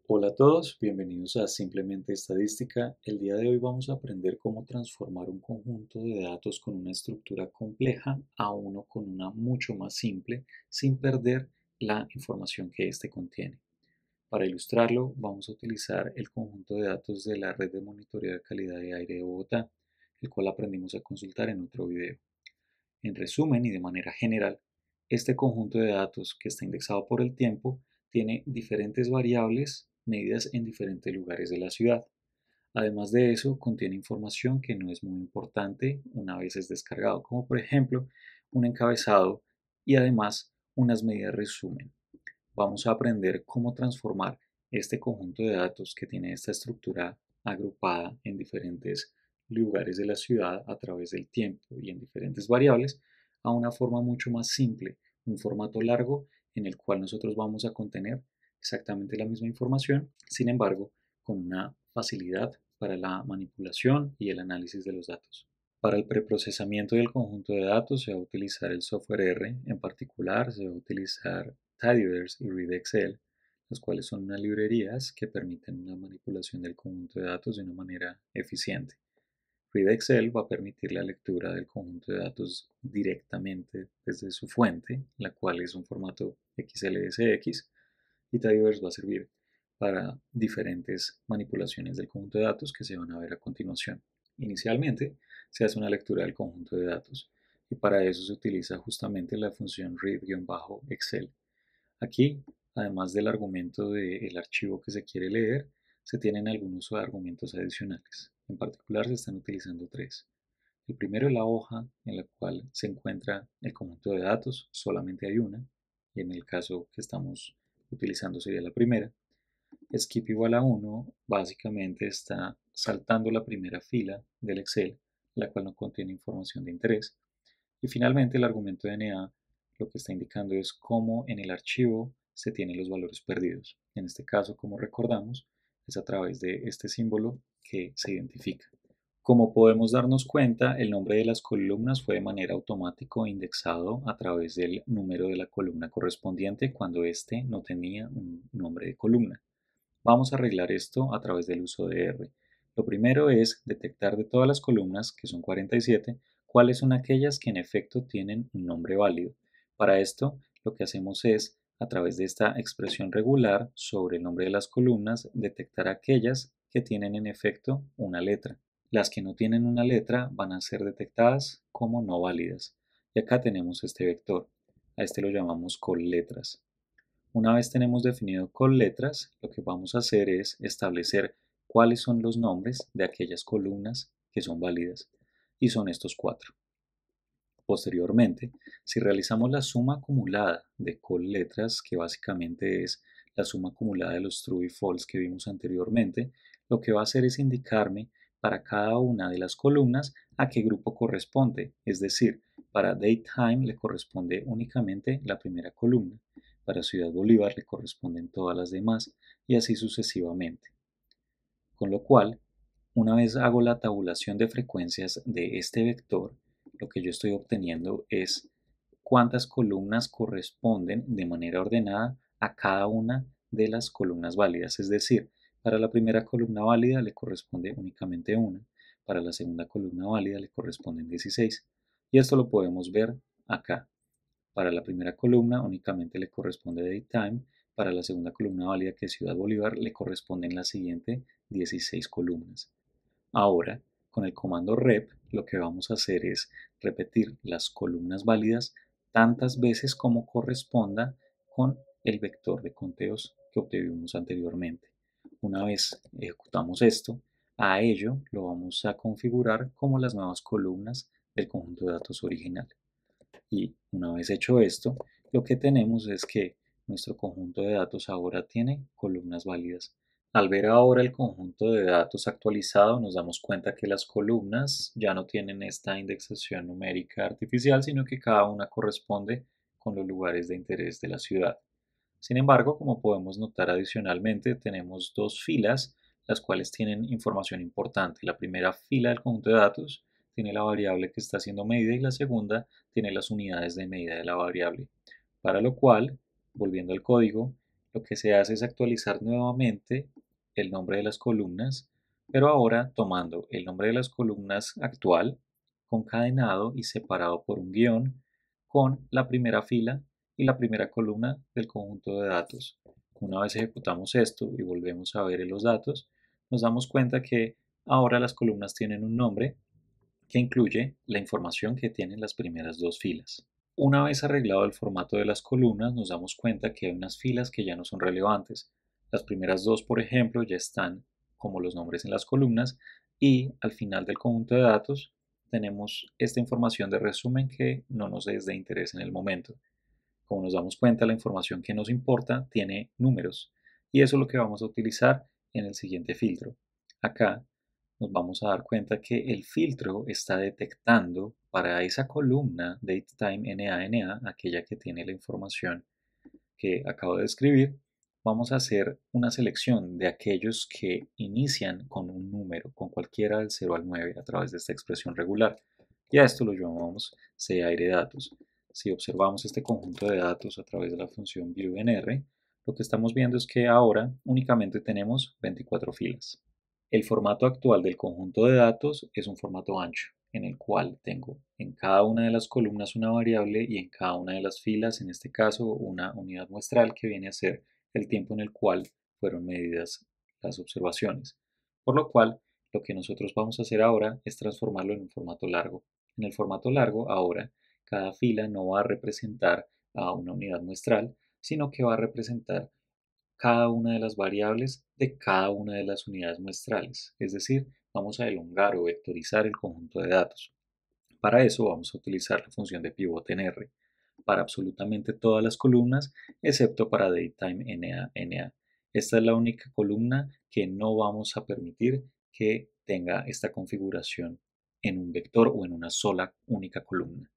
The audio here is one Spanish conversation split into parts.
Hola a todos, bienvenidos a Simplemente Estadística. El día de hoy vamos a aprender cómo transformar un conjunto de datos con una estructura compleja a uno con una mucho más simple, sin perder la información que éste contiene. Para ilustrarlo, vamos a utilizar el conjunto de datos de la red de monitoreo de calidad de aire de Bogotá, el cual aprendimos a consultar en otro video. En resumen y de manera general, este conjunto de datos que está indexado por el tiempo tiene diferentes variables medidas en diferentes lugares de la ciudad. Además de eso, contiene información que no es muy importante una vez es descargado, como por ejemplo un encabezado y además unas medidas resumen. Vamos a aprender cómo transformar este conjunto de datos que tiene esta estructura agrupada en diferentes lugares de la ciudad a través del tiempo y en diferentes variables a una forma mucho más simple, un formato largo en el cual nosotros vamos a contener exactamente la misma información, sin embargo, con una facilidad para la manipulación y el análisis de los datos. Para el preprocesamiento del conjunto de datos se va a utilizar el software R, en particular se va a utilizar Tidyverse y ReadExcel, las cuales son unas librerías que permiten una manipulación del conjunto de datos de una manera eficiente. ReadExcel va a permitir la lectura del conjunto de datos directamente desde su fuente, la cual es un formato XLSX, y Tidyverse va a servir para diferentes manipulaciones del conjunto de datos que se van a ver a continuación. Inicialmente se hace una lectura del conjunto de datos y para eso se utiliza justamente la función read-excel. Aquí, además del argumento del archivo que se quiere leer, se tienen algunos argumentos adicionales. En particular se están utilizando tres. El primero es la hoja en la cual se encuentra el conjunto de datos, solamente hay una, y en el caso que estamos utilizando sería la primera. Skip igual a 1 básicamente está saltando la primera fila del Excel, la cual no contiene información de interés. Y finalmente el argumento de NA lo que está indicando es cómo en el archivo se tienen los valores perdidos. En este caso, como recordamos, es a través de este símbolo que se identifica. Como podemos darnos cuenta, el nombre de las columnas fue de manera automática indexado a través del número de la columna correspondiente cuando éste no tenía un nombre de columna. Vamos a arreglar esto a través del uso de R. Lo primero es detectar de todas las columnas, que son 47, cuáles son aquellas que en efecto tienen un nombre válido. Para esto, lo que hacemos es, a través de esta expresión regular sobre el nombre de las columnas, detectar aquellas que tienen en efecto una letra. Las que no tienen una letra van a ser detectadas como no válidas. Y acá tenemos este vector. A este lo llamamos colletras. Una vez tenemos definido colletras, lo que vamos a hacer es establecer cuáles son los nombres de aquellas columnas que son válidas, y son estos cuatro. Posteriormente, si realizamos la suma acumulada de colletras, que básicamente es la suma acumulada de los true y false que vimos anteriormente, lo que va a hacer es indicarme para cada una de las columnas a qué grupo corresponde, es decir, para Datetime le corresponde únicamente la primera columna, para Ciudad Bolívar le corresponden todas las demás y así sucesivamente. Con lo cual, una vez hago la tabulación de frecuencias de este vector, lo que yo estoy obteniendo es cuántas columnas corresponden de manera ordenada a cada una de las columnas válidas. Es decir, para la primera columna válida le corresponde únicamente una, para la segunda columna válida le corresponden 16. Y esto lo podemos ver acá. Para la primera columna únicamente le corresponde Daytime, para la segunda columna válida que es Ciudad Bolívar le corresponden la siguiente 16 columnas. Ahora, con el comando rep, lo que vamos a hacer es repetir las columnas válidas tantas veces como corresponda con el vector de conteos que obtuvimos anteriormente. Una vez ejecutamos esto, a ello lo vamos a configurar como las nuevas columnas del conjunto de datos original. Y una vez hecho esto, lo que tenemos es que nuestro conjunto de datos ahora tiene columnas válidas. Al ver ahora el conjunto de datos actualizado, nos damos cuenta que las columnas ya no tienen esta indexación numérica artificial, sino que cada una corresponde con los lugares de interés de la ciudad. Sin embargo, como podemos notar adicionalmente, tenemos dos filas, las cuales tienen información importante. La primera fila del conjunto de datos tiene la variable que está siendo medida y la segunda tiene las unidades de medida de la variable. Para lo cual, volviendo al código, lo que se hace es actualizar nuevamente el nombre de las columnas, pero ahora tomando el nombre de las columnas actual, concadenado y separado por un guión, con la primera fila y la primera columna del conjunto de datos. Una vez ejecutamos esto y volvemos a ver los datos, nos damos cuenta que ahora las columnas tienen un nombre que incluye la información que tienen las primeras dos filas. Una vez arreglado el formato de las columnas, nos damos cuenta que hay unas filas que ya no son relevantes. Las primeras dos, por ejemplo, ya están como los nombres en las columnas y al final del conjunto de datos tenemos esta información de resumen que no nos es de interés en el momento. Como nos damos cuenta, la información que nos importa tiene números y eso es lo que vamos a utilizar en el siguiente filtro. Acá nos vamos a dar cuenta que el filtro está detectando para esa columna DateTime NaNA, aquella que tiene la información que acabo de escribir, vamos a hacer una selección de aquellos que inician con un número, con cualquiera del 0 al 9 a través de esta expresión regular. Y a esto lo llamamos CAIREDatos. Si observamos este conjunto de datos a través de la función viewNR, lo que estamos viendo es que ahora únicamente tenemos 24 filas. El formato actual del conjunto de datos es un formato ancho, en el cual tengo en cada una de las columnas una variable y en cada una de las filas, en este caso, una unidad muestral que viene a ser el tiempo en el cual fueron medidas las observaciones. Por lo cual, lo que nosotros vamos a hacer ahora es transformarlo en un formato largo. En el formato largo, ahora, cada fila no va a representar a una unidad muestral, sino que va a representar cada una de las variables de cada una de las unidades muestrales, es decir, vamos a elongar o vectorizar el conjunto de datos. Para eso vamos a utilizar la función de pivote en R para absolutamente todas las columnas, excepto para DateTime NaNA. Esta es la única columna que no vamos a permitir que tenga esta configuración en un vector o en una sola única columna.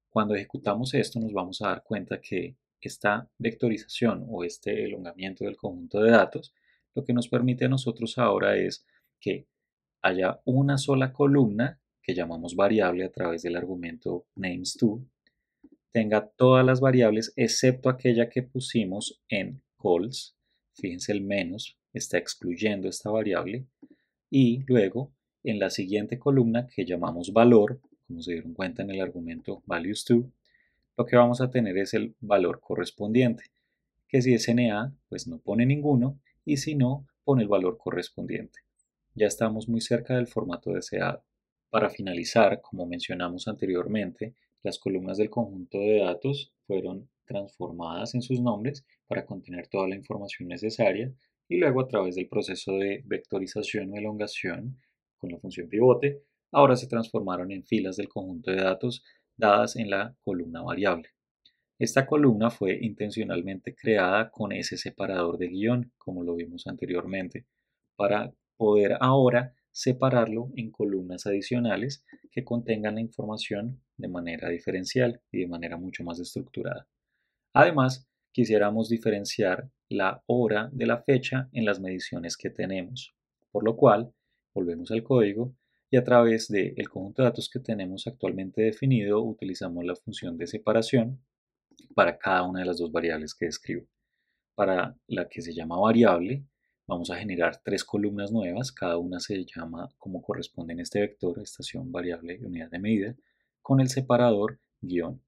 Cuando ejecutamos esto nos vamos a dar cuenta que esta vectorización o este elongamiento del conjunto de datos lo que nos permite a nosotros ahora es que haya una sola columna que llamamos variable a través del argumento names2, tenga todas las variables excepto aquella que pusimos en calls. Fíjense, el menos está excluyendo esta variable y luego en la siguiente columna que llamamos valor, como se dieron cuenta en el argumento values2, lo que vamos a tener es el valor correspondiente, que si es NA, pues no pone ninguno, y si no, pone el valor correspondiente. Ya estamos muy cerca del formato deseado. Para finalizar, como mencionamos anteriormente, las columnas del conjunto de datos fueron transformadas en sus nombres para contener toda la información necesaria y luego a través del proceso de vectorización o elongación con la función pivote, ahora se transformaron en filas del conjunto de datos dadas en la columna variable. Esta columna fue intencionalmente creada con ese separador de guión, como lo vimos anteriormente, para poder ahora separarlo en columnas adicionales que contengan la información de manera diferencial y de manera mucho más estructurada. Además, quisiéramos diferenciar la hora de la fecha en las mediciones que tenemos, por lo cual volvemos al código y a través del conjunto de datos que tenemos actualmente definido utilizamos la función de separación para cada una de las dos variables que describo. Para la que se llama variable, vamos a generar tres columnas nuevas, cada una se llama como corresponde en este vector, estación, variable y unidad de medida, con el separador guión.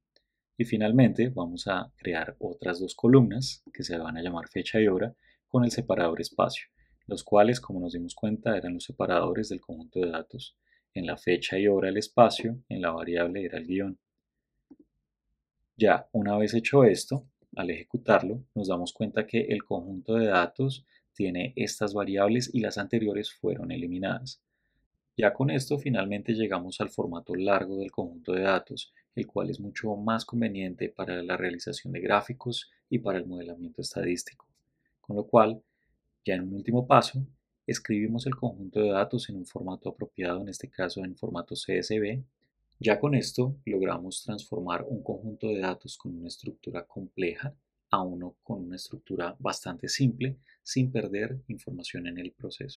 Y finalmente vamos a crear otras dos columnas que se van a llamar fecha y hora con el separador espacio, los cuales, como nos dimos cuenta, eran los separadores del conjunto de datos. En la fecha y hora el espacio, en la variable era el guión. Ya una vez hecho esto, al ejecutarlo, nos damos cuenta que el conjunto de datos tiene estas variables y las anteriores fueron eliminadas. Ya con esto finalmente llegamos al formato largo del conjunto de datos, el cual es mucho más conveniente para la realización de gráficos y para el modelamiento estadístico. Con lo cual, ya en un último paso, escribimos el conjunto de datos en un formato apropiado, en este caso en formato CSV. Ya con esto logramos transformar un conjunto de datos con una estructura compleja a uno con una estructura bastante simple sin perder información en el proceso.